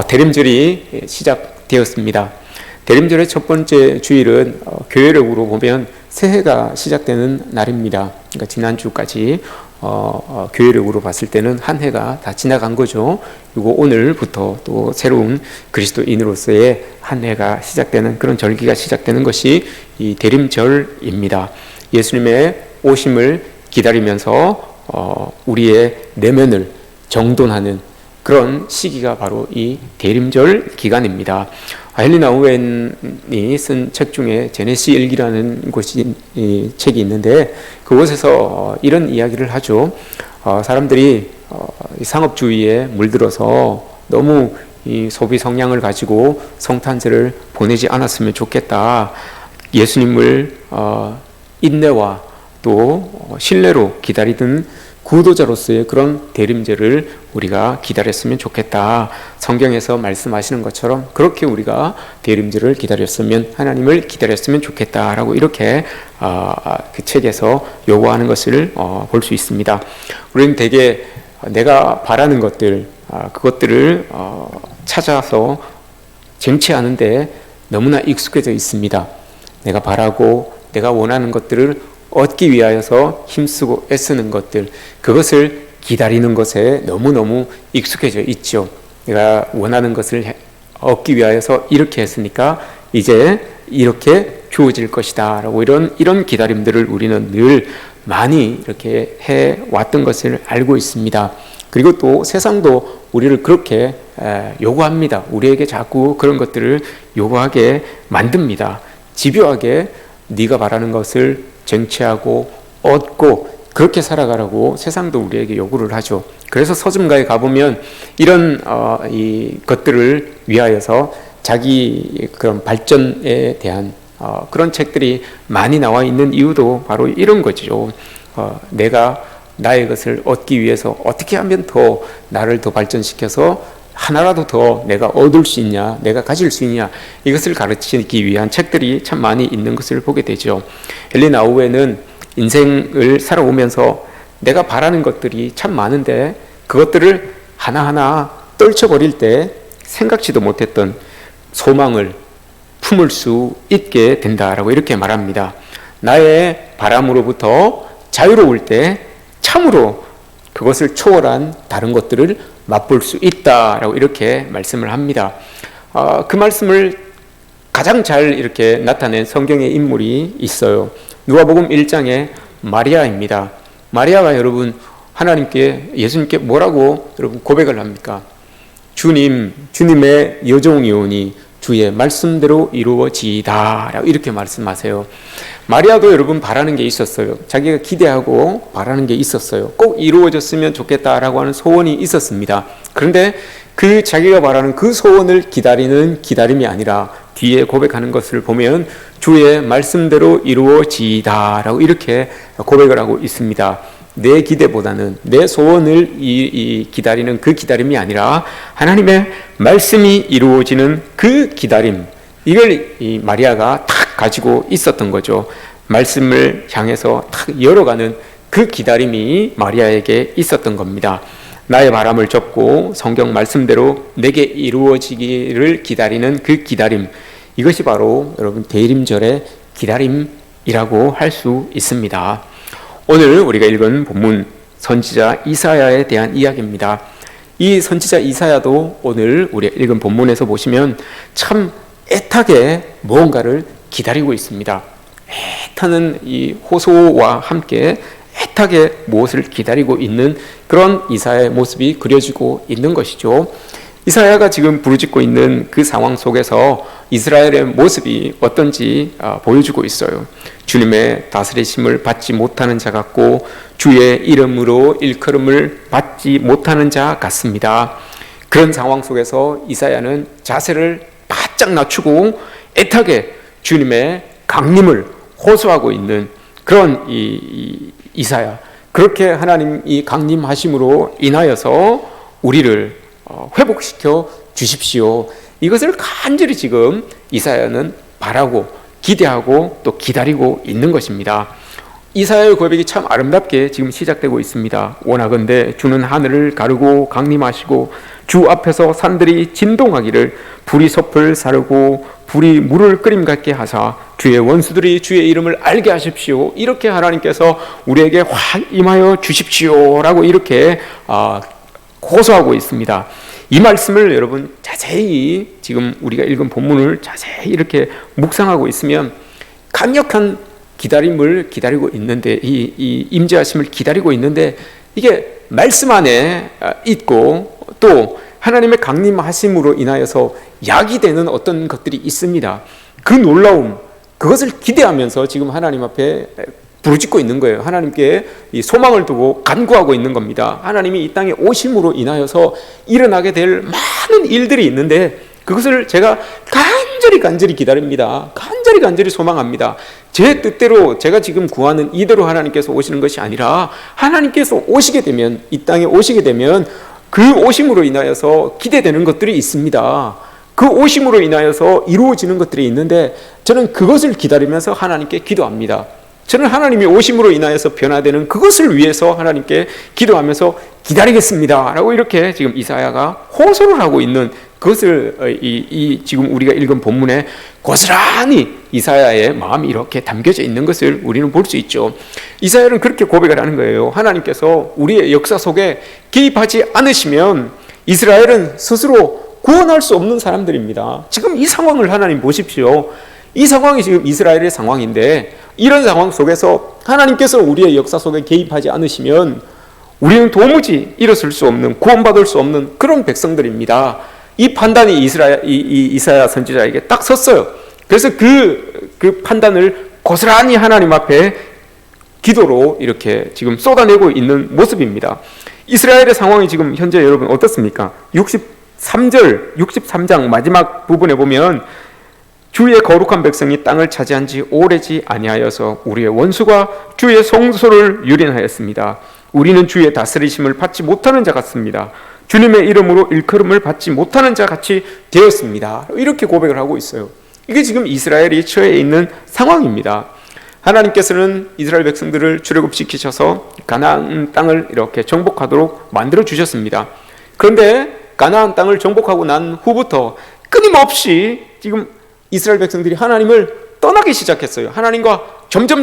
대림절이 시작되었습니다. 대림절의 첫 번째 주일은 교회력으로 보면 새해가 시작되는 날입니다. 그러니까 지난주까지 교회력으로 봤을 때는 한 해가 다 지나간 거죠. 그리고 오늘부터 또 새로운 그리스도인으로서의 한 해가 시작되는 그런 절기가 시작되는 것이 이 대림절입니다. 예수님의 오심을 기다리면서 우리의 내면을 정돈하는 그런 시기가 바로 이 대림절 기간입니다. 헨리 나우엔이 쓴 책 중에 제네시 일기라는 책이 있는데 그곳에서 이런 이야기를 하죠. 사람들이 상업주의에 물들어서 너무 이 소비 성향을 가지고 성탄절을 보내지 않았으면 좋겠다. 예수님을 인내와 또 신뢰로 기다리던 구도자로서의 그런 대림절을 우리가 기다렸으면 좋겠다. 성경에서 말씀하시는 것처럼 그렇게 우리가 대림절을 기다렸으면, 하나님을 기다렸으면 좋겠다라고 이렇게 그 책에서 요구하는 것을 볼 수 있습니다. 우리는 대개 내가 바라는 것들, 그것들을 찾아서 쟁취하는데 너무나 익숙해져 있습니다. 내가 바라고 내가 원하는 것들을 얻기 위하여서 힘쓰고 애쓰는 것들, 그것을 기다리는 것에 너무너무 익숙해져 있죠. 내가 원하는 것을 얻기 위하여서 이렇게 했으니까 이제 이렇게 주어질 것이다 라고 이런 기다림들을 우리는 늘 많이 이렇게 해왔던 것을 알고 있습니다. 그리고 또 세상도 우리를 그렇게 요구합니다. 우리에게 자꾸 그런 것들을 요구하게 만듭니다. 집요하게 네가 바라는 것을 쟁취하고 얻고 그렇게 살아가라고 세상도 우리에게 요구를 하죠. 그래서 서점가에 가보면 이런 이 것들을 위하여서 자기 그런 발전에 대한 그런 책들이 많이 나와 있는 이유도 바로 이런 거죠. 내가 나의 것을 얻기 위해서 어떻게 하면 더 나를 더 발전시켜서 하나라도 더 내가 얻을 수 있냐, 내가 가질 수 있냐, 이것을 가르치기 위한 책들이 참 많이 있는 것을 보게 되죠. 헨리 나우엔은 인생을 살아오면서 내가 바라는 것들이 참 많은데 그것들을 하나하나 떨쳐버릴 때 생각지도 못했던 소망을 품을 수 있게 된다라고 이렇게 말합니다. 나의 바람으로부터 자유로울 때 참으로 그것을 초월한 다른 것들을 맛볼 수 있다라고 이렇게 말씀을 합니다. 그 말씀을 가장 잘 이렇게 나타낸 성경의 인물이 있어요. 누가복음 1장에 마리아입니다. 마리아가 여러분 하나님께, 예수님께 뭐라고 여러분 고백을 합니까? 주님의 여종이오니 주의 말씀대로 이루어지이다 라고 이렇게 말씀하세요. 마리아도 여러분 바라는 게 있었어요. 자기가 기대하고 바라는 게 있었어요. 꼭 이루어졌으면 좋겠다라고 하는 소원이 있었습니다. 그런데 그 자기가 바라는 그 소원을 기다리는 기다림이 아니라 뒤에 고백하는 것을 보면 주의 말씀대로 이루어지이다 라고 이렇게 고백을 하고 있습니다. 내 기대보다는 내 소원을 기다리는 그 기다림이 아니라 하나님의 말씀이 이루어지는 그 기다림, 이걸 이 마리아가 탁 가지고 있었던 거죠. 말씀을 향해서 탁 열어가는 그 기다림이 마리아에게 있었던 겁니다. 나의 바람을 접고 성경 말씀대로 내게 이루어지기를 기다리는 그 기다림, 이것이 바로 여러분 대림절의 기다림이라고 할 수 있습니다. 오늘 우리가 읽은 본문 선지자 이사야에 대한 이야기입니다. 이 선지자 이사야도 오늘 우리가 읽은 본문에서 보시면 참 애타게 무언가를 기다리고 있습니다. 애타는 이 호소와 함께 애타게 무엇을 기다리고 있는 그런 이사야의 모습이 그려지고 있는 것이죠. 이사야가 지금 부르짖고 있는 그 상황 속에서 이스라엘의 모습이 어떤지 보여주고 있어요. 주님의 다스리심을 받지 못하는 자 같고 주의 이름으로 일컬음을 받지 못하는 자 같습니다. 그런 상황 속에서 이사야는 자세를 바짝 낮추고 애타게 주님의 강림을 호소하고 있는 그런 이사야. 그렇게 하나님이 강림하심으로 인하여서 우리를 회복시켜 주십시오. 이것을 간절히 지금 이사야는 바라고 기대하고 또 기다리고 있는 것입니다. 이사야의 고백이 참 아름답게 지금 시작되고 있습니다. 원하건대 주는 하늘을 가르고 강림하시고 주 앞에서 산들이 진동하기를 불이 섭을 사르고 불이 물을 끓임 같게 하사 주의 원수들이 주의 이름을 알게 하십시오. 이렇게 하나님께서 우리에게 확 임하여 주십시오라고 이렇게 호소하고 있습니다. 이 말씀을 여러분 자세히 지금 우리가 읽은 본문을 자세히 이렇게 묵상하고 있으면 강력한 기다림을 기다리고 있는데, 이 임재하심을 기다리고 있는데, 이게 말씀 안에 있고 또 하나님의 강림하심으로 인하여서 야기되는 어떤 것들이 있습니다. 그 놀라움, 그것을 기대하면서 지금 하나님 앞에 부르짖고 있는 거예요. 하나님께 이 소망을 두고 간구하고 있는 겁니다. 하나님이 이 땅에 오심으로 인하여서 일어나게 될 많은 일들이 있는데 그것을 제가 간절히 기다립니다. 간절히 소망합니다. 제 뜻대로 제가 지금 구하는 이대로 하나님께서 오시는 것이 아니라 하나님께서 오시게 되면, 이 땅에 오시게 되면 그 오심으로 인하여서 기대되는 것들이 있습니다. 그 오심으로 인하여서 이루어지는 것들이 있는데 저는 그것을 기다리면서 하나님께 기도합니다. 저는 하나님이 오심으로 인하여서 변화되는 그것을 위해서 하나님께 기도하면서 기다리겠습니다 라고 이렇게 지금 이사야가 호소를 하고 있는 그것을 지금 우리가 읽은 본문에 고스란히 이사야의 마음이 이렇게 담겨져 있는 것을 우리는 볼 수 있죠. 이사야는 그렇게 고백을 하는 거예요. 하나님께서 우리의 역사 속에 개입하지 않으시면 이스라엘은 스스로 구원할 수 없는 사람들입니다. 지금 이 상황을 하나님 보십시오. 이 상황이 지금 이스라엘의 상황인데 이런 상황 속에서 하나님께서 우리의 역사 속에 개입하지 않으시면 우리는 도무지 일어설 수 없는, 구원받을 수 없는 그런 백성들입니다. 이 판단이 이사야 선지자에게 딱 섰어요. 그래서 그 판단을 고스란히 하나님 앞에 기도로 이렇게 지금 쏟아내고 있는 모습입니다. 이스라엘의 상황이 지금 현재 여러분 어떻습니까? 63장 마지막 부분에 보면 주의 거룩한 백성이 땅을 차지한 지 오래지 아니하여서 우리의 원수가 주의 성소를 유린하였습니다. 우리는 주의 다스리심을 받지 못하는 자 같습니다. 주님의 이름으로 일컬음을 받지 못하는 자 같이 되었습니다. 이렇게 고백을 하고 있어요. 이게 지금 이스라엘이 처해 있는 상황입니다. 하나님께서는 이스라엘 백성들을 출애굽시키셔서 가나안 땅을 이렇게 정복하도록 만들어 주셨습니다. 그런데 가나안 땅을 정복하고 난 후부터 끊임없이 지금 이스라엘 백성들이 하나님을 떠나기 시작했어요. 하나님과 점점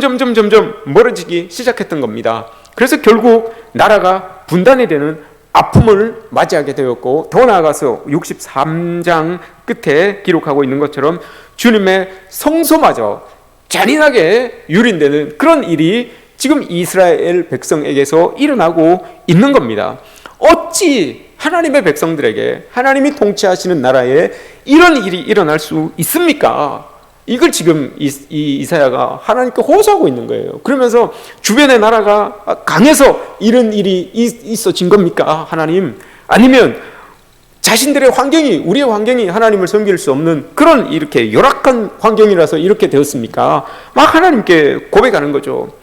멀어지기 시작했던 겁니다. 그래서 결국 나라가 분단이 되는 아픔을 맞이하게 되었고, 더 나아가서 63장 끝에 기록하고 있는 것처럼 주님의 성소마저 잔인하게 유린되는 그런 일이 지금 이스라엘 백성에게서 일어나고 있는 겁니다. 어찌 하나님의 백성들에게, 하나님이 통치하시는 나라에 이런 일이 일어날 수 있습니까? 이걸 지금 이사야가 하나님께 호소하고 있는 거예요. 그러면서 주변의 나라가 강해서 이런 일이 있어진 겁니까, 하나님? 아니면 자신들의 환경이, 우리의 환경이 하나님을 섬길 수 없는 그런 이렇게 열악한 환경이라서 이렇게 되었습니까? 막 하나님께 고백하는 거죠.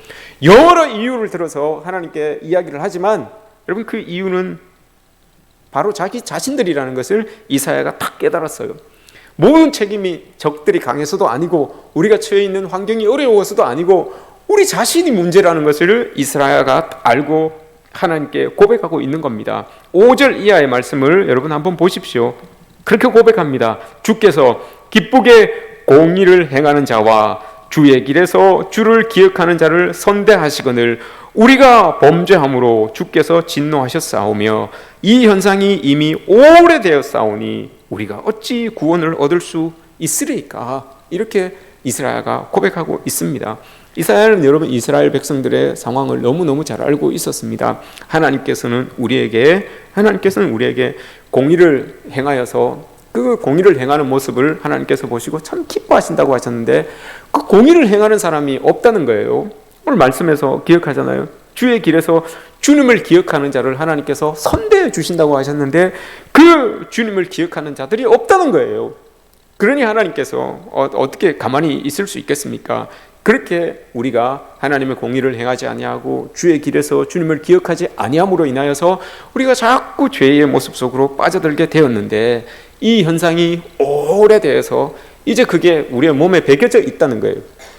여러 이유를 들어서 하나님께 이야기를 하지만 여러분, 그 이유는 바로 자기 자신들이라는 것을 이사야가 딱 깨달았어요. 모든 책임이 적들이 강해서도 아니고 우리가 처해 있는 환경이 어려워서도 아니고 우리 자신이 문제라는 것을 이스라엘가 알고 하나님께 고백하고 있는 겁니다. 5절 이하의 말씀을 여러분 한번 보십시오. 그렇게 고백합니다. 주께서 기쁘게 공의를 행하는 자와 주의 길에서 주를 기억하는 자를 선대하시거늘 우리가 범죄함으로 주께서 진노하셨사오며 이 현상이 이미 오래되었사오니 우리가 어찌 구원을 얻을 수 있으리까? 이렇게 이스라엘가 고백하고 있습니다. 이사야는 여러분 이스라엘 백성들의 상황을 너무너무 잘 알고 있었습니다. 하나님께서는 우리에게 공의를 행하여서 그 공의를 행하는 모습을 하나님께서 보시고 참 기뻐하신다고 하셨는데 그 공의를 행하는 사람이 없다는 거예요. 오늘 말씀에서 기억하잖아요. 주의 길에서 주님을 기억하는 자를 하나님께서 선대해 주신다고 하셨는데 그 주님을 기억하는 자들이 없다는 거예요. 그러니 하나님께서 어떻게 가만히 있을 수 있겠습니까? 그렇게 우리가 하나님의 공의를 행하지 아니하고 주의 길에서 주님을 기억하지 아니함으로 인하여서 우리가 자꾸 죄의 모습 속으로 빠져들게 되었는데 이 현상이 오래돼서 이제 그게 우리의 몸에 배겨져 있다는 거예요.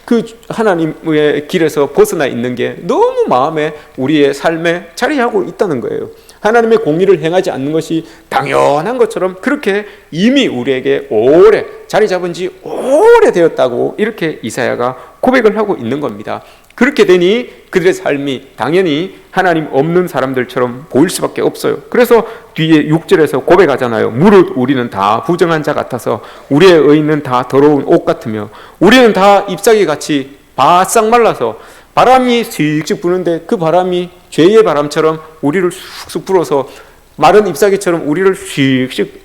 그 하나님의 길에서 벗어나 있는 게 너무 마음에 우리의 삶에 자리하고 있다는 거예요. 하나님의 공의를 행하지 않는 것이 당연한 것처럼 그렇게 이미 우리에게 오래 자리 잡은 지 오래되었다고 이렇게 이사야가 고백을 하고 있는 겁니다. 그렇게 되니 그들의 삶이 당연히 하나님 없는 사람들처럼 보일 수밖에 없어요. 그래서 뒤에 6절에서 고백하잖아요. 무릇 우리는 다 부정한 자 같아서 우리의 의는 다 더러운 옷 같으며 우리는 다 잎사귀 같이 바싹 말라서 바람이 슥슥 부는데 그 바람이 죄의 바람처럼 우리를 쑥쑥 불어서 마른 잎사귀처럼 우리를 슥슥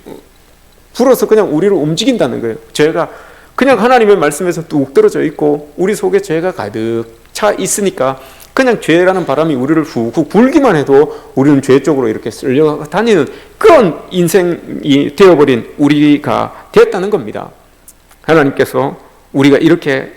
불어서 그냥 우리를 움직인다는 거예요. 죄가 그냥 하나님의 말씀에서 뚝 떨어져 있고 우리 속에 죄가 가득 차 있으니까 그냥 죄라는 바람이 우리를 훅훅 불기만 해도 우리는 죄 쪽으로 이렇게 쓸려 다니는 그런 인생이 되어버린 우리가 되었다는 겁니다. 하나님께서 우리가 이렇게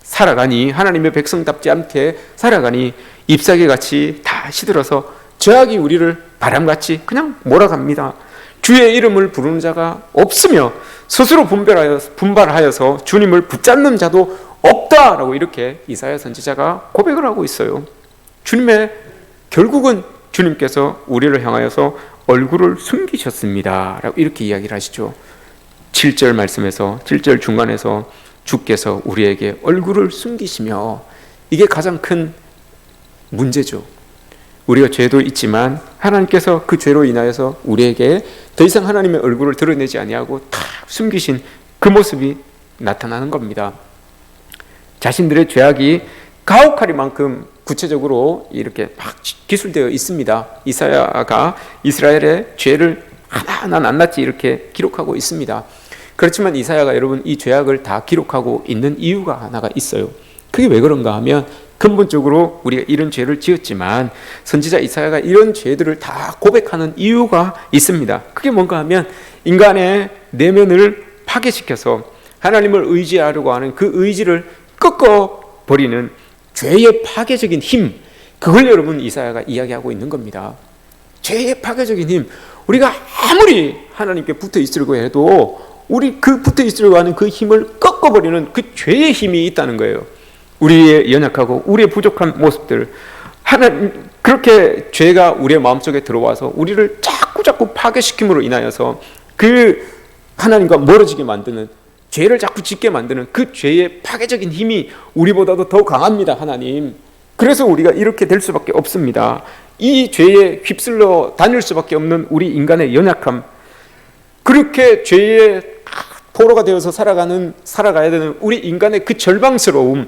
살아가니 하나님의 백성답지 않게 살아가니 잎사귀같이 다 시들어서 죄악이 우리를 바람같이 그냥 몰아갑니다. 주의 이름을 부르는 자가 없으며 스스로 분발하여서 주님을 붙잡는 자도 없다라고 이렇게 이사야 선지자가 고백을 하고 있어요. 결국은 주님께서 우리를 향하여서 얼굴을 숨기셨습니다 라고 이렇게 이야기를 하시죠. 7절 말씀에서 7절 중간에서 주께서 우리에게 얼굴을 숨기시며, 이게 가장 큰 문제죠. 우리가 죄도 있지만 하나님께서 그 죄로 인하여서 우리에게 더 이상 하나님의 얼굴을 드러내지 아니하고 다 숨기신 그 모습이 나타나는 겁니다. 자신들의 죄악이 가혹하리만큼 구체적으로 이렇게 막 기술되어 있습니다. 이사야가 이스라엘의 죄를 하나하나 낱낱이 이렇게 기록하고 있습니다. 그렇지만 이사야가 여러분 이 죄악을 다 기록하고 있는 이유가 하나가 있어요. 그게 왜 그런가 하면 근본적으로 우리가 이런 죄를 지었지만 선지자 이사야가 이런 죄들을 다 고백하는 이유가 있습니다. 그게 뭔가 하면 인간의 내면을 파괴시켜서 하나님을 의지하려고 하는 그 의지를 꺾어버리는 죄의 파괴적인 힘, 그걸 여러분 이사야가 이야기하고 있는 겁니다. 죄의 파괴적인 힘, 우리가 아무리 하나님께 붙어 있으려고 해도 우리 그 붙어 있으려고 하는 그 힘을 꺾어버리는 그 죄의 힘이 있다는 거예요. 우리의 연약하고 우리의 부족한 모습들, 그렇게 죄가 우리의 마음속에 들어와서 우리를 자꾸 파괴시킴으로 인하여서 그 하나님과 멀어지게 만드는, 죄를 자꾸 짓게 만드는 그 죄의 파괴적인 힘이 우리보다도 더 강합니다. 하나님. 그래서 우리가 이렇게 될 수밖에 없습니다. 이 죄에 휩쓸려 다닐 수밖에 없는 우리 인간의 연약함, 그렇게 죄의 포로가 되어서 살아가야 되는 우리 인간의 그 절망스러움,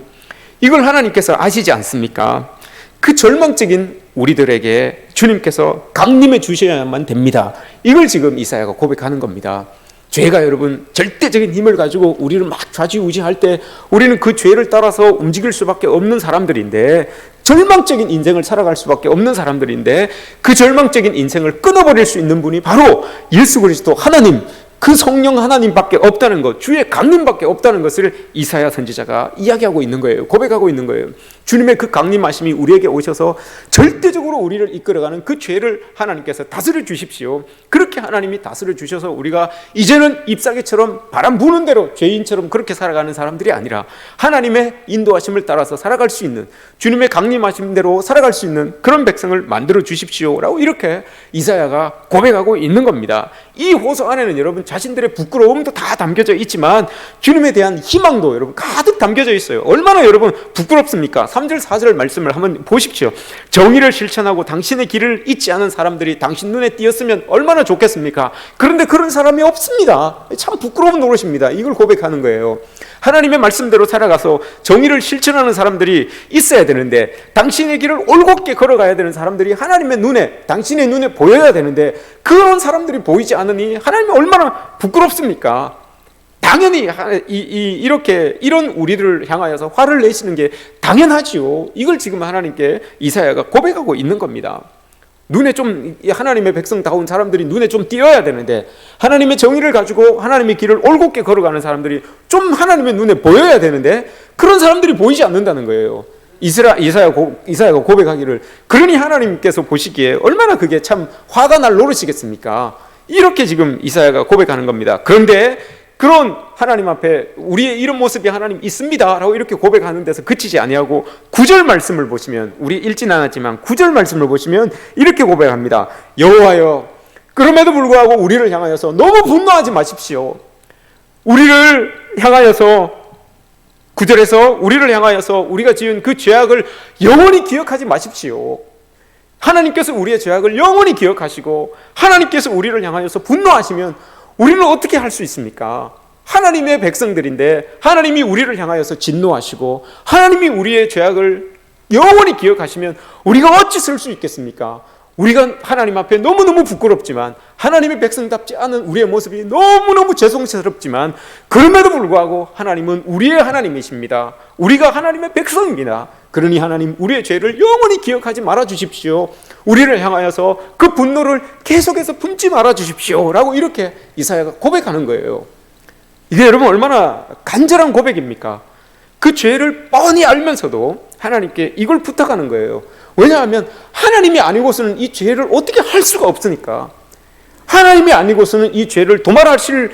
이걸 하나님께서 아시지 않습니까? 그 절망적인 우리들에게 주님께서 강림해 주셔야만 됩니다. 이걸 지금 이사야가 고백하는 겁니다. 죄가 여러분 절대적인 힘을 가지고 우리를 막 좌지우지할 때 우리는 그 죄를 따라서 움직일 수밖에 없는 사람들인데, 절망적인 인생을 살아갈 수밖에 없는 사람들인데, 그 절망적인 인생을 끊어버릴 수 있는 분이 바로 예수 그리스도 하나님, 그 성령 하나님밖에 없다는 것, 주의 강림밖에 없다는 것을 이사야 선지자가 이야기하고 있는 거예요. 고백하고 있는 거예요. 주님의 그 강림하심이 우리에게 오셔서 절대적으로 우리를 이끌어가는 그 죄를 하나님께서 다스려 주십시오. 그렇게 하나님이 다스려 주셔서 우리가 이제는 잎사귀처럼 바람 부는 대로 죄인처럼 그렇게 살아가는 사람들이 아니라 하나님의 인도하심을 따라서 살아갈 수 있는, 주님의 강림하심대로 살아갈 수 있는 그런 백성을 만들어 주십시오라고 이렇게 이사야가 고백하고 있는 겁니다. 이 호소 안에는 여러분 자신들의 부끄러움도 다 담겨져 있지만 주님에 대한 희망도 여러분 가득 담겨져 있어요. 얼마나 여러분 부끄럽습니까? 3절 4절 말씀을 한번 보십시오. 정의를 실천하고 당신의 길을 잊지 않은 사람들이 당신 눈에 띄었으면 얼마나 좋겠습니까? 그런데 그런 사람이 없습니다. 참 부끄러운 노릇입니다. 이걸 고백하는 거예요. 하나님의 말씀대로 살아가서 정의를 실천하는 사람들이 있어야 되는데, 당신의 길을 올곧게 걸어가야 되는 사람들이 하나님의 눈에, 당신의 눈에 보여야 되는데 그런 사람들이 보이지 않으니 하나님이 얼마나 부끄럽습니까? 당연히 이런 우리를 향하여서 화를 내시는 게 당연하지요. 이걸 지금 하나님께 이사야가 고백하고 있는 겁니다. 눈에 좀, 하나님의 백성다운 사람들이 눈에 좀 띄어야 되는데, 하나님의 정의를 가지고 하나님의 길을 올곧게 걸어가는 사람들이 좀 하나님의 눈에 보여야 되는데 그런 사람들이 보이지 않는다는 거예요. 이사야가 고백하기를, 그러니 하나님께서 보시기에 얼마나 그게 참 화가 날 노릇이겠습니까? 이렇게 지금 이사야가 고백하는 겁니다. 그런데 그런 하나님 앞에 우리의 이런 모습이 하나님 있습니다 라고 이렇게 고백하는 데서 그치지 아니하고 9절 말씀을 보시면, 우리 읽진 않았지만 9절 말씀을 보시면 이렇게 고백합니다. 여호와여, 그럼에도 불구하고 우리를 향하여서 너무 분노하지 마십시오. 우리를 향하여서, 9절에서 우리를 향하여서 우리가 지은 그 죄악을 영원히 기억하지 마십시오. 하나님께서 우리의 죄악을 영원히 기억하시고 하나님께서 우리를 향하여서 분노하시면 우리는 어떻게 할 수 있습니까? 하나님의 백성들인데 하나님이 우리를 향하여서 진노하시고 하나님이 우리의 죄악을 영원히 기억하시면 우리가 어찌 쓸 수 있겠습니까? 우리가 하나님 앞에 너무너무 부끄럽지만, 하나님의 백성답지 않은 우리의 모습이 너무너무 죄송스럽지만, 그럼에도 불구하고 하나님은 우리의 하나님이십니다. 우리가 하나님의 백성입니다. 그러니 하나님, 우리의 죄를 영원히 기억하지 말아 주십시오. 우리를 향하여서 그 분노를 계속해서 품지 말아 주십시오 라고 이렇게 이사야가 고백하는 거예요. 이게 여러분 얼마나 간절한 고백입니까? 그 죄를 뻔히 알면서도 하나님께 이걸 부탁하는 거예요. 왜냐하면 하나님이 아니고서는 이 죄를 어떻게 할 수가 없으니까. 하나님이 아니고서는 이 죄를 도말하실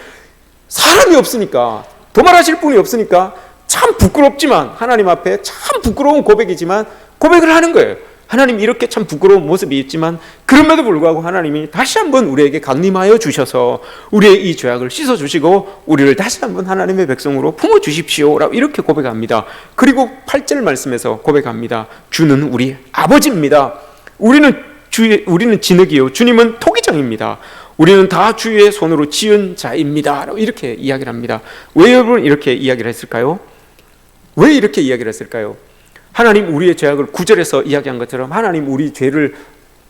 사람이 없으니까, 도말하실 분이 없으니까 참 부끄럽지만, 하나님 앞에 참 부끄러운 고백이지만 고백을 하는 거예요. 하나님, 이렇게 참 부끄러운 모습이 있지만 그럼에도 불구하고 하나님이 다시 한번 우리에게 강림하여 주셔서 우리의 이 죄악을 씻어주시고 우리를 다시 한번 하나님의 백성으로 품어주십시오 라고 이렇게 고백합니다. 그리고 8절 말씀에서 고백합니다. 주는 우리 아버지입니다. 우리는 진흙이요 주님은 토기장입니다. 우리는 다 주의 손으로 지은 자입니다 라고 이렇게 이야기를 합니다. 왜 여러분 이렇게 이야기를 했을까요? 왜 이렇게 이야기를 했을까요? 하나님, 우리의 죄악을 9절에서 이야기한 것처럼 하나님, 우리 죄를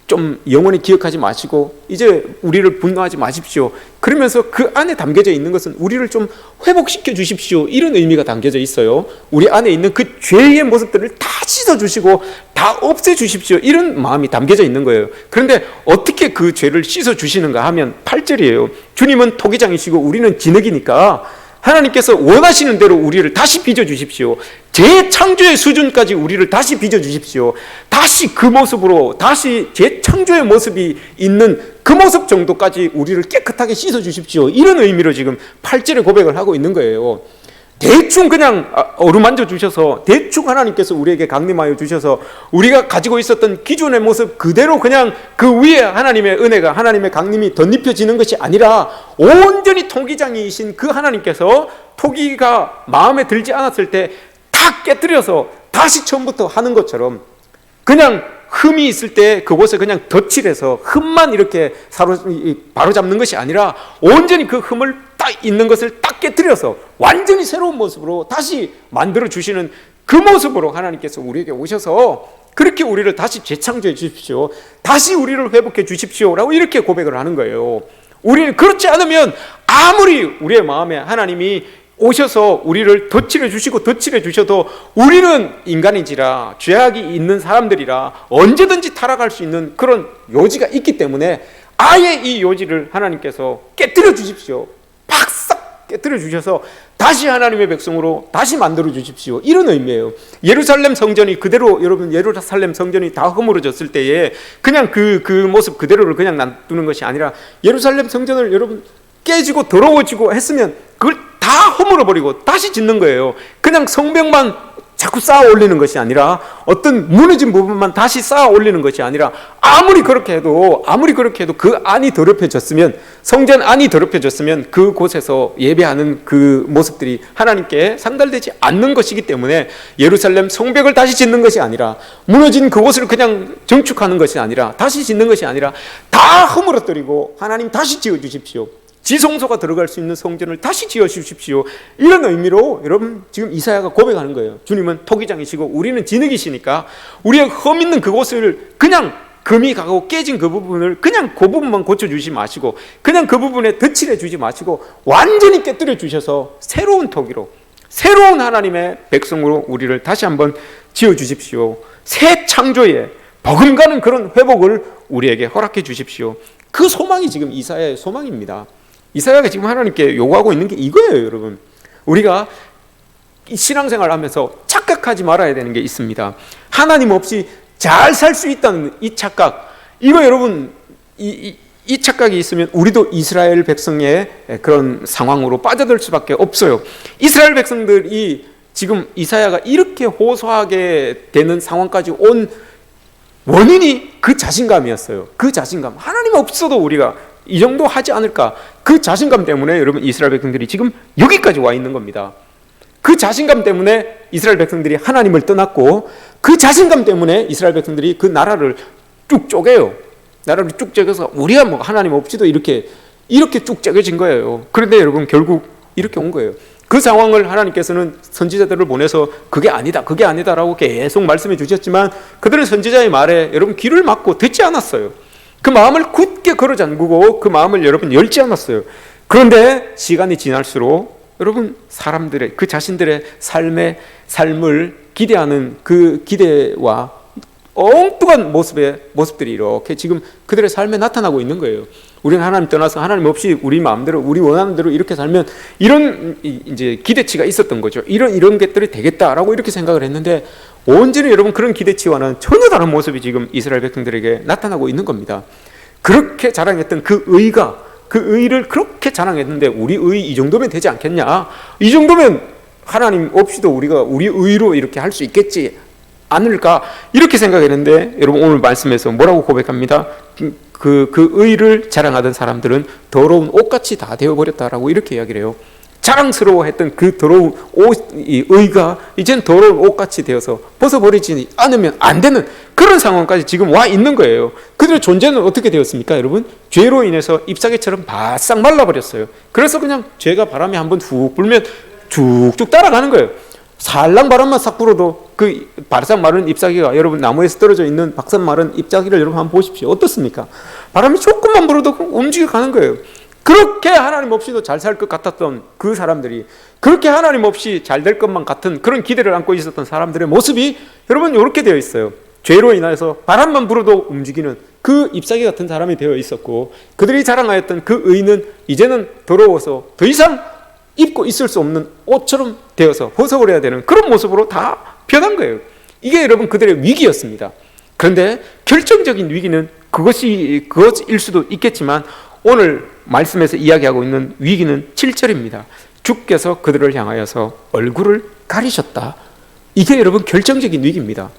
좀 영원히 기억하지 마시고 이제 우리를 분노하지 마십시오. 그러면서 그 안에 담겨져 있는 것은 우리를 좀 회복시켜 주십시오, 이런 의미가 담겨져 있어요. 우리 안에 있는 그 죄의 모습들을 다 씻어주시고 다 없애주십시오, 이런 마음이 담겨져 있는 거예요. 그런데 어떻게 그 죄를 씻어주시는가 하면 8절이에요. 주님은 토기장이시고 우리는 진흙이니까 하나님께서 원하시는 대로 우리를 다시 빚어주십시오. 재창조의 수준까지 우리를 다시 빚어주십시오. 다시 그 모습으로, 다시 재창조의 모습이 있는 그 모습 정도까지 우리를 깨끗하게 씻어주십시오, 이런 의미로 지금 8절에 고백을 하고 있는 거예요. 대충 그냥 어루만져 주셔서, 대충 하나님께서 우리에게 강림하여 주셔서 우리가 가지고 있었던 기존의 모습 그대로 그냥 그 위에 하나님의 은혜가, 하나님의 강림이 덧입혀지는 것이 아니라 온전히 토기장이신 그 하나님께서 토기가 마음에 들지 않았을 때 다 깨뜨려서 다시 처음부터 하는 것처럼, 그냥 흠이 있을 때 그곳에 그냥 덧칠해서 흠만 이렇게 바로잡는 것이 아니라 온전히 그 흠을 딱 있는 것을 딱 깨뜨려서 완전히 새로운 모습으로 다시 만들어 주시는 그 모습으로 하나님께서 우리에게 오셔서 그렇게 우리를 다시 재창조해 주십시오, 다시 우리를 회복해 주십시오 라고 이렇게 고백을 하는 거예요. 우리는 그렇지 않으면 아무리 우리의 마음에 하나님이 오셔서 우리를 덧칠해 주시고 덧칠해 주셔도 우리는 인간인지라, 죄악이 있는 사람들이라 언제든지 타락할 수 있는 그런 요지가 있기 때문에 아예 이 요지를 하나님께서 깨뜨려 주십시오. 팍싹 깨뜨려 주셔서 다시 하나님의 백성으로 다시 만들어 주십시오, 이런 의미예요. 예루살렘 성전이 그대로, 여러분, 예루살렘 성전이 다 허물어졌을 때에 그냥 그 모습 그대로를 그냥 놔두는 것이 아니라, 예루살렘 성전을 여러분 깨지고 더러워지고 했으면 그걸 다 허물어버리고 다시 짓는 거예요. 그냥 성벽만 자꾸 쌓아 올리는 것이 아니라, 어떤 무너진 부분만 다시 쌓아 올리는 것이 아니라, 아무리 그렇게 해도 그 안이 더럽혀졌으면, 성전 안이 더럽혀졌으면 그곳에서 예배하는 그 모습들이 하나님께 상달되지 않는 것이기 때문에 예루살렘 성벽을 다시 짓는 것이 아니라, 무너진 그곳을 그냥 정축하는 것이 아니라, 다시 짓는 것이 아니라 다 허물어뜨리고 하나님 다시 지어주십시오, 지성소가 들어갈 수 있는 성전을 다시 지어주십시오, 이런 의미로 여러분 지금 이사야가 고백하는 거예요. 주님은 토기장이시고 우리는 진흙이시니까 우리의 흠 있는 그곳을 그냥 금이 가고 깨진 그 부분을 그냥 그 부분만 고쳐주지 마시고, 그냥 그 부분에 덧칠해 주지 마시고 완전히 깨뜨려 주셔서 새로운 토기로, 새로운 하나님의 백성으로 우리를 다시 한번 지어주십시오. 새 창조에 버금가는 그런 회복을 우리에게 허락해 주십시오. 그 소망이 지금 이사야의 소망입니다. 이사야가 지금 하나님께 요구하고 있는 게 이거예요, 여러분. 우리가 신앙생활을 하면서 착각하지 말아야 되는 게 있습니다. 하나님 없이 잘 살 수 있다는 이 착각, 이거 여러분 이 착각이 있으면 우리도 이스라엘 백성의 그런 상황으로 빠져들 수밖에 없어요. 이스라엘 백성들이 지금 이사야가 이렇게 호소하게 되는 상황까지 온 원인이 그 자신감이었어요. 그 자신감. 하나님 없어도 우리가 이 정도 하지 않을까. 그 자신감 때문에 여러분 이스라엘 백성들이 지금 여기까지 와 있는 겁니다. 그 자신감 때문에 이스라엘 백성들이 하나님을 떠났고, 그 자신감 때문에 이스라엘 백성들이 그 나라를 쭉 쪼개요. 나라를 쭉 쪼개서 우리가 뭐 하나님 없이도 이렇게 쭉 쪼개진 거예요. 그런데 여러분 결국 이렇게 온 거예요. 그 상황을 하나님께서는 선지자들을 보내서 그게 아니다라고 계속 말씀해 주셨지만, 그들은 선지자의 말에 여러분 귀를 막고 듣지 않았어요. 그 마음을 굳게 걸어 잠그고 그 마음을 여러분 열지 않았어요. 그런데 시간이 지날수록 여러분 사람들의 그 자신들의 삶을 기대하는 그 기대와 엉뚱한 모습들이 이렇게 지금 그들의 삶에 나타나고 있는 거예요. 우리는 하나님 떠나서 하나님 없이 우리 마음대로 우리 원하는 대로 이렇게 살면 이런 이제 기대치가 있었던 거죠. 이런 것들이 되겠다라고 이렇게 생각을 했는데, 온전히 여러분 그런 기대치와는 전혀 다른 모습이 지금 이스라엘 백성들에게 나타나고 있는 겁니다. 그렇게 자랑했던 그 의를 그렇게 자랑했는데, 우리 의 이 정도면 되지 않겠냐? 이 정도면 하나님 없이도 우리가 우리 의로 이렇게 할 수 있겠지 않을까? 이렇게 생각했는데, 여러분 오늘 말씀에서 뭐라고 고백합니다? 그 의를 자랑하던 사람들은 더러운 옷같이 다 되어버렸다라고 이렇게 이야기를 해요. 자랑스러워했던 그 더러운 이 의가 이젠 더러운 옷같이 되어서 벗어버리지 않으면 안 되는 그런 상황까지 지금 와 있는 거예요. 그들의 존재는 어떻게 되었습니까, 여러분? 죄로 인해서 잎사귀처럼 바싹 말라버렸어요. 그래서 그냥 죄가 바람이 한번 훅 불면 쭉쭉 따라가는 거예요. 살랑 바람만 싹 불어도 그 바싹 마른 잎사귀가, 여러분 나무에서 떨어져 있는 바싹 마른 잎사귀를 여러분 한번 보십시오. 어떻습니까? 바람이 조금만 불어도 움직여 가는 거예요. 그렇게 하나님 없이도 잘 살 것 같았던 그 사람들이, 그렇게 하나님 없이 잘 될 것만 같은 그런 기대를 안고 있었던 사람들의 모습이 여러분 이렇게 되어 있어요. 죄로 인해서 바람만 불어도 움직이는 그 잎사귀 같은 사람이 되어 있었고, 그들이 자랑하였던 그 의는 이제는 더러워서 더 이상 입고 있을 수 없는 옷처럼 되어서 벗어버려야 되는 그런 모습으로 다 변한 거예요. 이게 여러분 그들의 위기였습니다. 그런데 결정적인 위기는 그것일 수도 있겠지만, 오늘 말씀에서 이야기하고 있는 위기는 7절입니다. 주께서 그들을 향하여서 얼굴을 가리셨다. 이게 여러분 결정적인 위기입니다.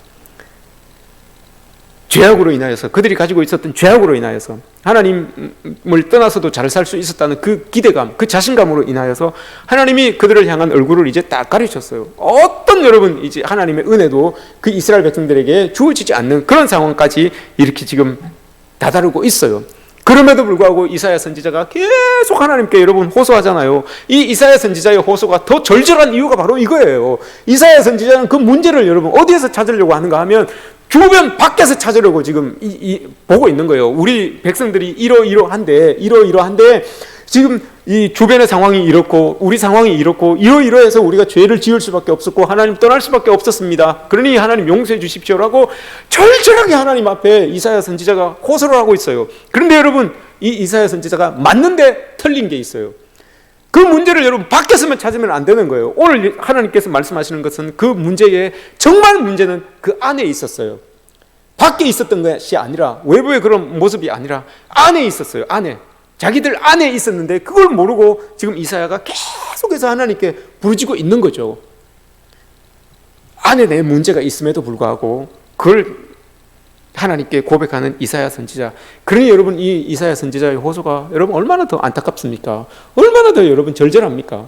죄악으로 인하여서, 그들이 가지고 있었던 죄악으로 인하여서, 하나님을 떠나서도 잘 살 수 있었다는 그 기대감, 그 자신감으로 인하여서 하나님이 그들을 향한 얼굴을 이제 딱 가리셨어요. 어떤 여러분 이제 하나님의 은혜도 그 이스라엘 백성들에게 주어지지 않는 그런 상황까지 이렇게 지금 다다르고 있어요. 그럼에도 불구하고 이사야 선지자가 계속 하나님께 여러분 호소하잖아요. 이 이사야 선지자의 호소가 더 절절한 이유가 바로 이거예요. 이사야 선지자는 그 문제를 여러분 어디에서 찾으려고 하는가 하면 주변 밖에서 찾으려고 지금 보고 있는 거예요. 우리 백성들이 이러이러한데 지금 이 주변의 상황이 이렇고 우리 상황이 이렇고 이러이러해서 우리가 죄를 지을 수밖에 없었고 하나님 떠날 수밖에 없었습니다. 그러니 하나님 용서해 주십시오라고 절절하게 하나님 앞에 이사야 선지자가 호소를 하고 있어요. 그런데 여러분 이 이사야 선지자가 맞는데 틀린 게 있어요. 그 문제를 여러분 밖에서만 찾으면 안 되는 거예요. 오늘 하나님께서 말씀하시는 것은 그 문제의 정말 문제는 그 안에 있었어요. 밖에 있었던 것이 아니라, 외부의 그런 모습이 아니라 안에 있었어요. 안에. 자기들 안에 있었는데 그걸 모르고 지금 이사야가 계속해서 하나님께 부르짖고 있는 거죠. 안에 내 문제가 있음에도 불구하고 그걸 하나님께 고백하는 이사야 선지자. 그러니 여러분 이 이사야 선지자의 호소가 여러분 얼마나 더 안타깝습니까? 얼마나 더 여러분 절절합니까?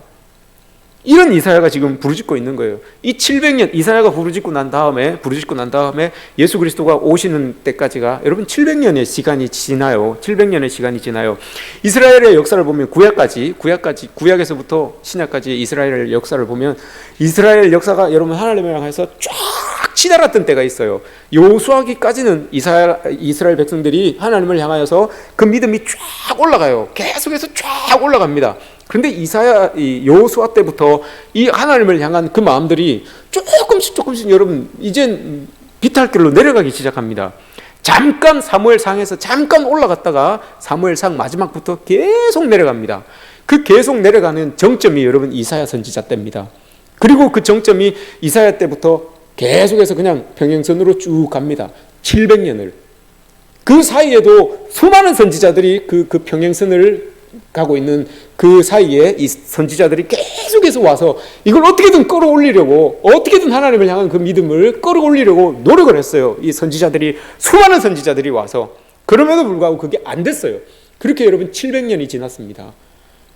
이런 이사야가 지금 부르짖고 있는 거예요. 이 700년 이사야가 부르짖고 난 다음에 예수 그리스도가 오시는 때까지가 여러분 700년의 시간이 지나요. 700년의 시간이 지나요. 이스라엘의 역사를 보면 구약에서부터 신약까지 이스라엘의 역사를 보면 이스라엘 역사가 여러분 하나님을 향해서 쫙 치달았던 때가 있어요. 여호수아기까지는 이스라엘 백성들이 하나님을 향하여서 그 믿음이 쫙 올라가요. 계속해서 쫙 올라갑니다. 그런데 여호수아 때부터 이 하나님을 향한 그 마음들이 조금씩 여러분 이젠 비탈길로 내려가기 시작합니다. 잠깐 사무엘상에서 잠깐 올라갔다가 사무엘상 마지막부터 계속 내려갑니다. 그 계속 내려가는 정점이 여러분 이사야 선지자 때입니다. 그리고 그 정점이 이사야 때부터 계속해서 그냥 평행선으로 쭉 갑니다. 700년을. 그 사이에도 수많은 선지자들이 그 평행선을 가고 있는 그 사이에 이 선지자들이 계속해서 와서 이걸 어떻게든 끌어올리려고, 어떻게든 하나님을 향한 그 믿음을 끌어올리려고 노력을 했어요. 이 선지자들이, 수많은 선지자들이 와서. 그럼에도 불구하고 그게 안 됐어요. 그렇게 여러분 700년이 지났습니다.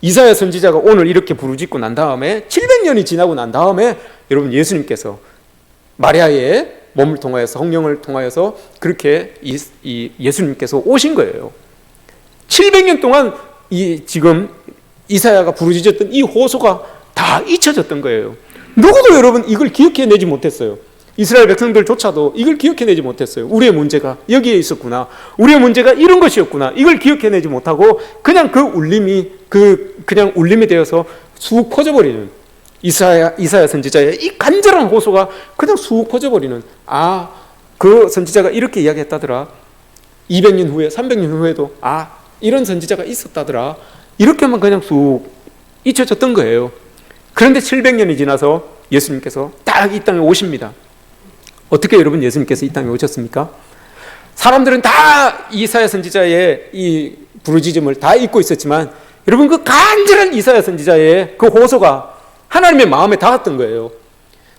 이사야 선지자가 오늘 이렇게 부르짖고 난 다음에 700년이 지나고 난 다음에 여러분 예수님께서 마리아의 몸을 통하여서, 성령을 통하여서 그렇게 이 예수님께서 오신 거예요. 700년 동안 이 지금 이사야가 부르짖었던 이 호소가 다 잊혀졌던 거예요. 누구도 여러분 이걸 기억해내지 못했어요. 이스라엘 백성들조차도 이걸 기억해내지 못했어요. 우리의 문제가 여기에 있었구나, 우리의 문제가 이런 것이었구나, 이걸 기억해내지 못하고 그냥 그 울림이 그냥 울림이 되어서 쑥 퍼져버리는, 이사야 선지자의 이 간절한 호소가 그냥 쑥 퍼져버리는, 아, 그 선지자가 이렇게 이야기했다더라, 200년 후에 300년 후에도 아, 이런 선지자가 있었다더라, 이렇게만 그냥 쑥 잊혀졌던 거예요. 그런데 700년이 지나서 예수님께서 딱 이 땅에 오십니다. 어떻게 여러분 예수님께서 이 땅에 오셨습니까? 사람들은 다 이사야 선지자의 이 부르짖음을 다 잊고 있었지만 여러분 그 간절한 이사야 선지자의 그 호소가 하나님의 마음에 닿았던 거예요.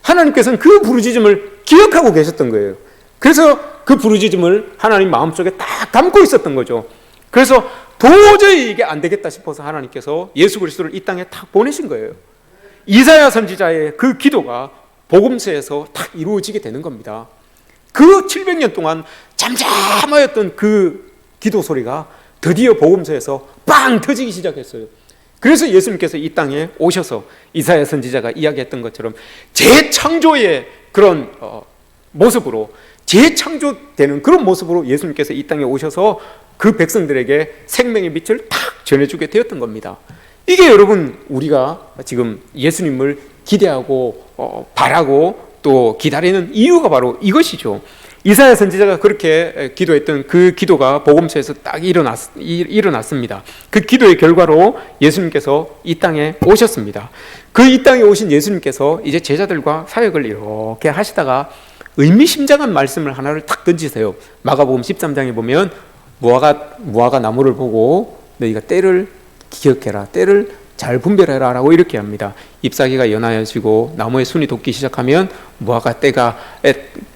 하나님께서는 그 부르짖음을 기억하고 계셨던 거예요. 그래서 그 부르짖음을 하나님 마음속에 딱 담고 있었던 거죠. 그래서 도저히 이게 안 되겠다 싶어서 하나님께서 예수 그리스도를 이 땅에 딱 보내신 거예요. 이사야 선지자의 그 기도가 복음서에서 딱 이루어지게 되는 겁니다. 그 700년 동안 잠잠하였던 그 기도 소리가 드디어 복음서에서 빵 터지기 시작했어요. 그래서 예수님께서 이 땅에 오셔서 이사야 선지자가 이야기했던 것처럼 재창조의 그런 모습으로, 재창조되는 그런 모습으로 예수님께서 이 땅에 오셔서 그 백성들에게 생명의 빛을 탁 전해주게 되었던 겁니다. 이게 여러분 우리가 지금 예수님을 기대하고 바라고 또 기다리는 이유가 바로 이것이죠. 이사야 선지자가 그렇게 기도했던 그 기도가 복음서에서 딱 일어났습니다. 그 기도의 결과로 예수님께서 이 땅에 오셨습니다. 그 이 땅에 오신 예수님께서 이제 제자들과 사역을 이렇게 하시다가 의미심장한 말씀을 하나를 탁 던지세요. 마가복음 13장에 보면 무화과 나무를 보고 너희가 때를 기억해라, 때를 잘 분별해라 라고 이렇게 합니다. 잎사귀가 연하여지고 나무에 순이 돋기 시작하면 무화과 때가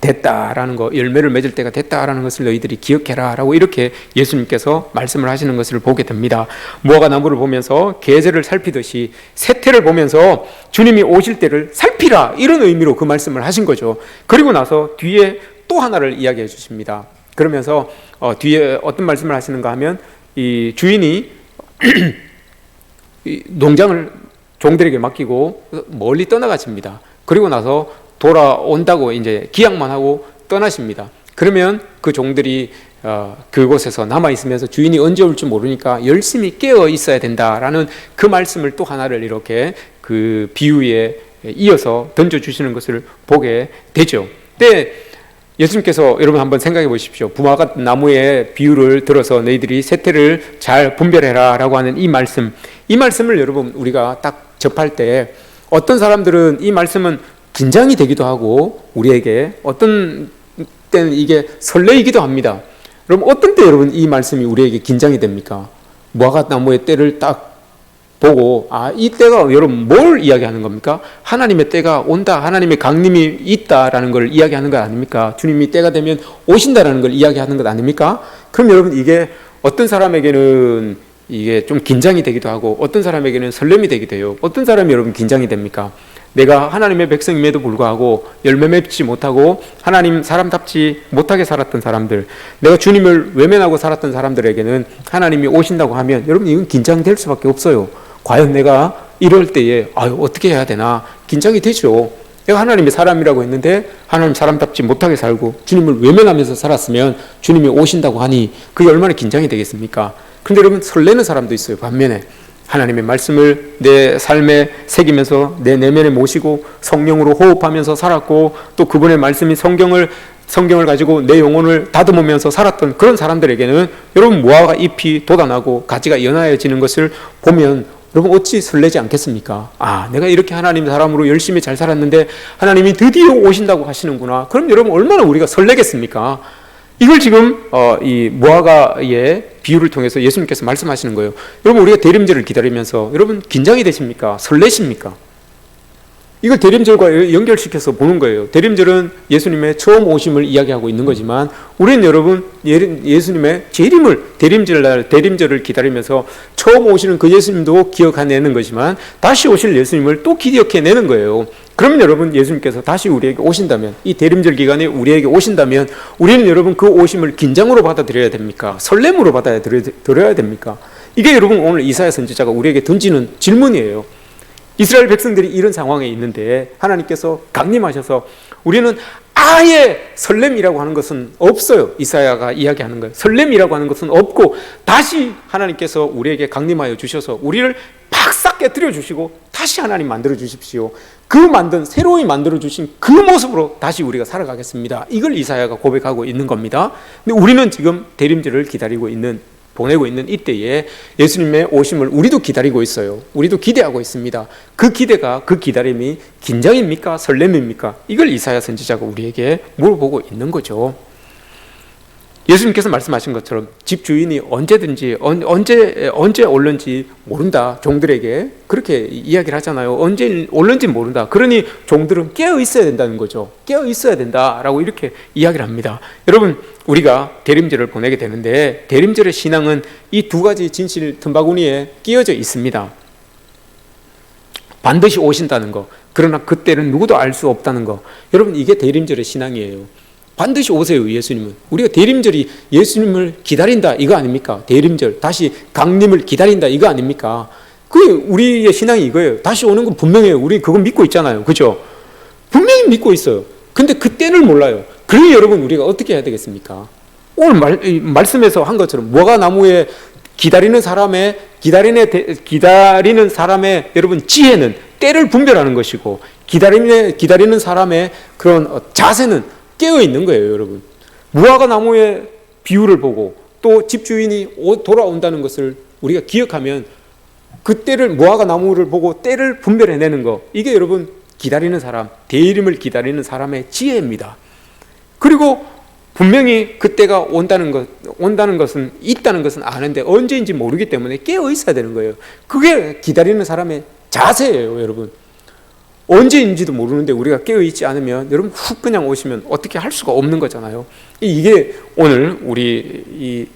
됐다라는 거, 열매를 맺을 때가 됐다라는 것을 너희들이 기억해라 라고 이렇게 예수님께서 말씀을 하시는 것을 보게 됩니다. 무화과 나무를 보면서 계절을 살피듯이 세태를 보면서 주님이 오실 때를 살피라, 이런 의미로 그 말씀을 하신 거죠. 그리고 나서 뒤에 또 하나를 이야기해 주십니다. 그러면서 뒤에 어떤 말씀을 하시는가 하면 이 주인이 이 농장을 종들에게 맡기고 멀리 떠나가십니다. 그리고 나서 돌아온다고 이제 기약만 하고 떠나십니다. 그러면 그 종들이 그곳에서 남아있으면서 주인이 언제 올지 모르니까 열심히 깨어 있어야 된다라는 그 말씀을 또 하나를 이렇게 그 비유에 이어서 던져주시는 것을 보게 되죠. 근데 예수님께서 여러분 한번 생각해 보십시오. 무화과 나무의 비유를 들어서 너희들이 세태를 잘 분별해라 라고 하는 이 말씀을 여러분 우리가 딱 접할 때 어떤 사람들은 이 말씀은 긴장이 되기도 하고 우리에게 어떤 때는 이게 설레이기도 합니다. 그럼 어떤 때 여러분 이 말씀이 우리에게 긴장이 됩니까? 무화과 나무의 때를 딱 보고 이 때가 여러분 뭘 이야기하는 겁니까? 하나님의 때가 온다, 하나님의 강림이 있다라는 걸 이야기하는 것 아닙니까? 주님이 때가 되면 오신다라는 걸 이야기하는 것 아닙니까? 그럼 여러분 이게 어떤 사람에게는 이게 좀 긴장이 되기도 하고 어떤 사람에게는 설렘이 되기도 해요. 어떤 사람이 여러분 긴장이 됩니까? 내가 하나님의 백성임에도 불구하고 열매 맺지 못하고 하나님 사람답지 못하게 살았던 사람들, 내가 주님을 외면하고 살았던 사람들에게는 하나님이 오신다고 하면 여러분 이건 긴장될 수밖에 없어요. 과연 내가 이럴 때에 어떻게 해야 되나 긴장이 되죠. 내가 하나님의 사람이라고 했는데 하나님 사람답지 못하게 살고 주님을 외면하면서 살았으면 주님이 오신다고 하니 그게 얼마나 긴장이 되겠습니까? 그런데 여러분 설레는 사람도 있어요. 반면에 하나님의 말씀을 내 삶에 새기면서 내 내면에 모시고 성령으로 호흡하면서 살았고 또 그분의 말씀이 성경을 가지고 내 영혼을 다듬으면서 살았던 그런 사람들에게는 여러분 무화과 잎이 돋아나고 가지가 연하여지는 것을 보면 여러분 어찌 설레지 않겠습니까? 내가 이렇게 하나님 사람으로 열심히 잘 살았는데 하나님이 드디어 오신다고 하시는구나. 그럼 여러분 얼마나 우리가 설레겠습니까? 이걸 지금 이 무화과의 비유를 통해서 예수님께서 말씀하시는 거예요. 여러분, 우리가 대림절을 기다리면서 여러분 긴장이 되십니까? 설레십니까? 이걸 대림절과 연결시켜서 보는 거예요. 대림절은 예수님의 처음 오심을 이야기하고 있는 거지만 우리는 여러분 예수님의 재림을 대림절을 기다리면서 처음 오시는 그 예수님도 기억해내는 거지만 다시 오실 예수님을 또 기억해내는 거예요. 그러면 여러분, 예수님께서 다시 우리에게 오신다면, 이 대림절 기간에 우리에게 오신다면 우리는 여러분 그 오심을 긴장으로 받아들여야 됩니까? 설렘으로 받아들여야 됩니까? 이게 여러분 오늘 이사야 선지자가 우리에게 던지는 질문이에요. 이스라엘 백성들이 이런 상황에 있는데 하나님께서 강림하셔서 우리는 아예 설렘이라고 하는 것은 없어요. 이사야가 이야기하는 거예요. 설렘이라고 하는 것은 없고 다시 하나님께서 우리에게 강림하여 주셔서 우리를 팍싹 깨뜨려 주시고 다시 하나님 만들어 주십시오. 새로이 만들어 주신 그 모습으로 다시 우리가 살아가겠습니다. 이걸 이사야가 고백하고 있는 겁니다. 근데 우리는 지금 대림절을 보내고 있는 이때에 예수님의 오심을 우리도 기다리고 있어요. 우리도 기대하고 있습니다. 그 기다림이 긴장입니까? 설렘입니까? 이걸 이사야 선지자가 우리에게 물어보고 있는 거죠. 예수님께서 말씀하신 것처럼 집 주인이 언제 올는지 모른다. 종들에게 그렇게 이야기를 하잖아요. 언제 올는지 모른다. 그러니 종들은 깨어 있어야 된다는 거죠. 깨어 있어야 된다라고 이렇게 이야기를 합니다. 여러분, 우리가 대림절을 보내게 되는데 대림절의 신앙은 이 두 가지 진실 틈바구니에 끼어져 있습니다. 반드시 오신다는 거, 그러나 그때는 누구도 알 수 없다는 거. 여러분, 이게 대림절의 신앙이에요. 반드시 오세요. 예수님은. 우리가 대림절이 예수님을 기다린다 이거 아닙니까? 대림절, 다시 강림을 기다린다 이거 아닙니까? 그게 우리의 신앙이 이거예요. 다시 오는 건 분명해요. 우리 그거 믿고 있잖아요. 그죠? 분명히 믿고 있어요. 근데 그때를 몰라요. 그러니 여러분, 우리가 어떻게 해야 되겠습니까? 오늘 말씀에서 한 것처럼 무화과나무에 기다리는 사람의 여러분 지혜는 때를 분별하는 것이고 기다리는 사람의 그런 자세는 깨어 있는 거예요. 여러분, 무화과 나무의 비유를 보고 또 집주인이 돌아온다는 것을 우리가 기억하면 그때를 무화과 나무를 보고 때를 분별해내는 거, 이게 여러분 기다리는 사람, 대림을 기다리는 사람의 지혜입니다. 그리고 분명히 그때가 온다는 것은 있다는 것은 아는데 언제인지 모르기 때문에 깨어 있어야 되는 거예요. 그게 기다리는 사람의 자세예요. 여러분, 언제인지도 모르는데 우리가 깨어있지 않으면 여러분 훅 그냥 오시면 어떻게 할 수가 없는 거잖아요. 이게 오늘 우리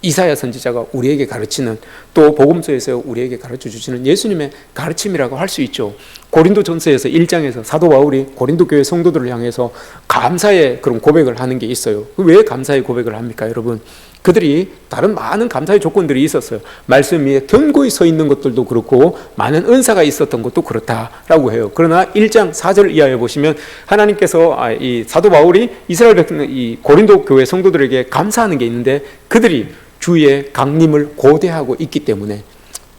이사야 선지자가 우리에게 가르치는, 또 복음서에서 우리에게 가르쳐 주시는 예수님의 가르침이라고 할 수 있죠. 고린도전서에서 1장에서 사도 바울이 고린도 교회 성도들을 향해서 감사의 그런 고백을 하는 게 있어요. 왜 감사의 고백을 합니까, 여러분? 그들이 다른 많은 감사의 조건들이 있었어요. 말씀 위에 견고히 서 있는 것들도 그렇고 많은 은사가 있었던 것도 그렇다라고 해요. 그러나 1장 4절 이하에 보시면 하나님께서 이 사도 바울이 이스라엘 백성, 이 고린도 교회 성도들에게 감사하는 게 있는데, 그들이 주의 강림을 고대하고 있기 때문에,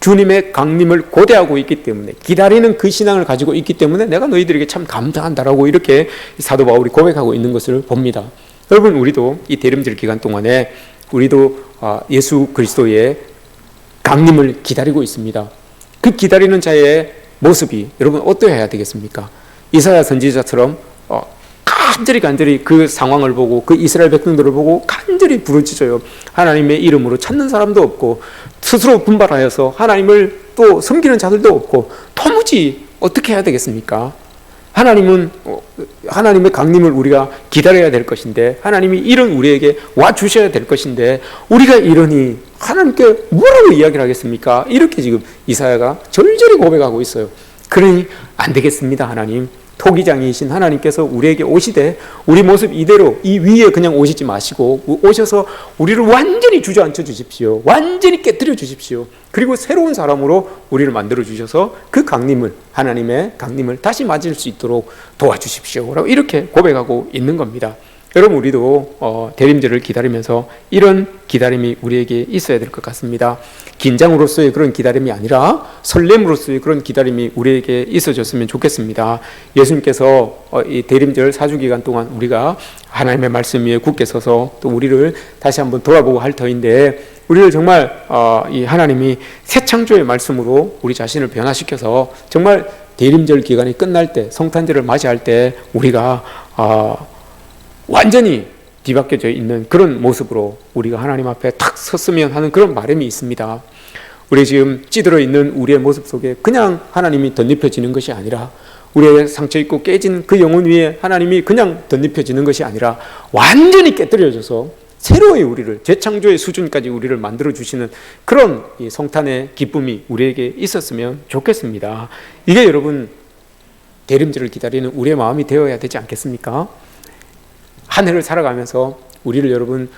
주님의 강림을 고대하고 있기 때문에, 기다리는 그 신앙을 가지고 있기 때문에 내가 너희들에게 참 감사한다라고 이렇게 사도 바울이 고백하고 있는 것을 봅니다. 여러분, 우리도 이 대림절 기간 동안에 우리도 예수 그리스도의 강림을 기다리고 있습니다. 그 기다리는 자의 모습이 여러분 어떠해야 되겠습니까? 이사야 선지자처럼 간절히 그 상황을 보고 그 이스라엘 백성들을 보고 간절히 부르짖어요. 하나님의 이름으로 찾는 사람도 없고 스스로 분발하여서 하나님을 또 섬기는 자들도 없고 도무지 어떻게 해야 되겠습니까? 하나님의 강림을 우리가 기다려야 될 것인데, 하나님이 이런 우리에게 와주셔야 될 것인데 우리가 이러니 하나님께 뭐라고 이야기를 하겠습니까? 이렇게 지금 이사야가 절절히 고백하고 있어요. 그러니 안 되겠습니다. 하나님, 토기장이신 하나님께서 우리에게 오시되 우리 모습 이대로 이 위에 그냥 오시지 마시고 오셔서 우리를 완전히 주저앉혀 주십시오. 완전히 깨뜨려 주십시오. 그리고 새로운 사람으로 우리를 만들어 주셔서 그 강림을, 하나님의 강림을 다시 맞을 수 있도록 도와주십시오 라고 이렇게 고백하고 있는 겁니다. 여러분, 우리도 대림절을 기다리면서 이런 기다림이 우리에게 있어야 될 것 같습니다. 긴장으로서의 그런 기다림이 아니라 설렘으로서의 그런 기다림이 우리에게 있어졌으면 좋겠습니다. 예수님께서 이 대림절 4주 기간 동안 우리가 하나님의 말씀 위에 굳게 서서 또 우리를 다시 한번 돌아보고 할 터인데, 우리를 정말 이 하나님이 새 창조의 말씀으로 우리 자신을 변화시켜서 정말 대림절 기간이 끝날 때, 성탄절을 맞이할 때 우리가 완전히 뒤바뀌어져 있는 그런 모습으로 우리가 하나님 앞에 탁 섰으면 하는 그런 바람이 있습니다. 우리 지금 찌들어 있는 우리의 모습 속에 그냥 하나님이 덧입혀지는 것이 아니라, 우리의 상처 있고 깨진 그 영혼 위에 하나님이 그냥 덧입혀지는 것이 아니라 완전히 깨뜨려져서 새로이 우리를, 재창조의 수준까지 우리를 만들어주시는 그런 이 성탄의 기쁨이 우리에게 있었으면 좋겠습니다. 이게 여러분 대림절을 기다리는 우리의 마음이 되어야 되지 않겠습니까? 한 해를 살아가면서 우리를, 여러분,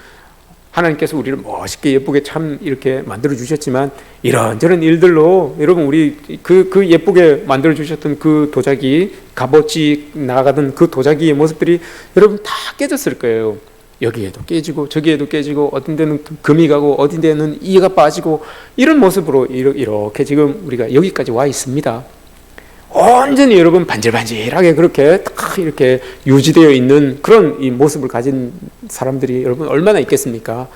하나님께서 우리를 멋있게 예쁘게 참 이렇게 만들어 주셨지만 이런저런 일들로 여러분 우리 그 예쁘게 만들어 주셨던 그 도자기, 값어치 나가던 그 도자기의 모습들이 여러분 다 깨졌을 거예요. 여기에도 깨지고 저기에도 깨지고, 어떤 데는 금이 가고 어떤 데는 이가 빠지고, 이런 모습으로 이렇게 지금 우리가 여기까지 와 있습니다. 온전히 여러분 반질반질하게 그렇게 딱 이렇게 유지되어 있는 그런 이 모습을 가진 사람들이 여러분 얼마나 있겠습니까?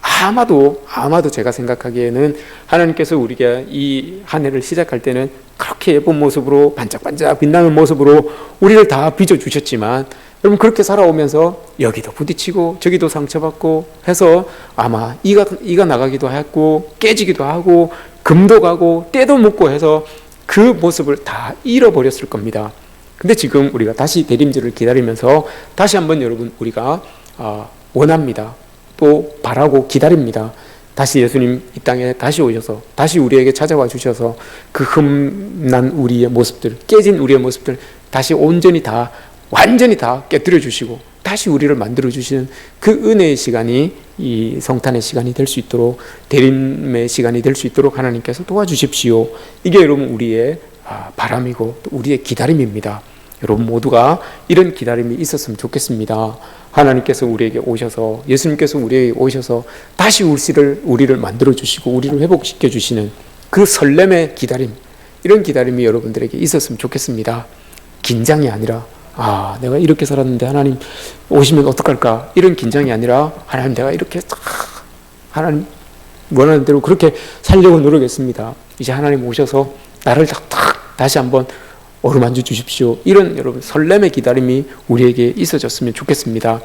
아마도 제가 생각하기에는 하나님께서 우리가 이 한 해를 시작할 때는 그렇게 예쁜 모습으로 반짝반짝 빛나는 모습으로 우리를 다 빚어주셨지만, 여러분 그렇게 살아오면서 여기도 부딪히고 저기도 상처받고 해서 아마 이가 나가기도 했고 깨지기도 하고 금도 가고 때도 묻고 해서 그 모습을 다 잃어버렸을 겁니다. 근데 지금 우리가 다시 대림절을 기다리면서 다시 한번 여러분 우리가 원합니다. 또 바라고 기다립니다. 다시 예수님 이 땅에 다시 오셔서 다시 우리에게 찾아와 주셔서 그 흠난 우리의 모습들, 깨진 우리의 모습들 다시 온전히 다, 완전히 다 깨뜨려 주시고 다시 우리를 만들어 주시는 그 은혜의 시간이 이 성탄의 시간이 될 수 있도록, 대림의 시간이 될 수 있도록 하나님께서 도와주십시오. 이게 여러분 우리의 바람이고 또 우리의 기다림입니다. 여러분 모두가 이런 기다림이 있었으면 좋겠습니다. 하나님께서 우리에게 오셔서, 예수님께서 우리에게 오셔서 다시 우리를 만들어 주시고 우리를 회복시켜 주시는 그 설렘의 기다림, 이런 기다림이 여러분들에게 있었으면 좋겠습니다. 긴장이 아니라 내가 이렇게 살았는데 하나님 오시면 어떡할까, 이런 긴장이 아니라 하나님 내가 이렇게 하나님 원하는 대로 그렇게 살려고 노력했습니다. 이제 하나님 오셔서 나를 탁 다시 한번 어루만져 주십시오. 이런 여러분 설렘의 기다림이 우리에게 있어졌으면 좋겠습니다.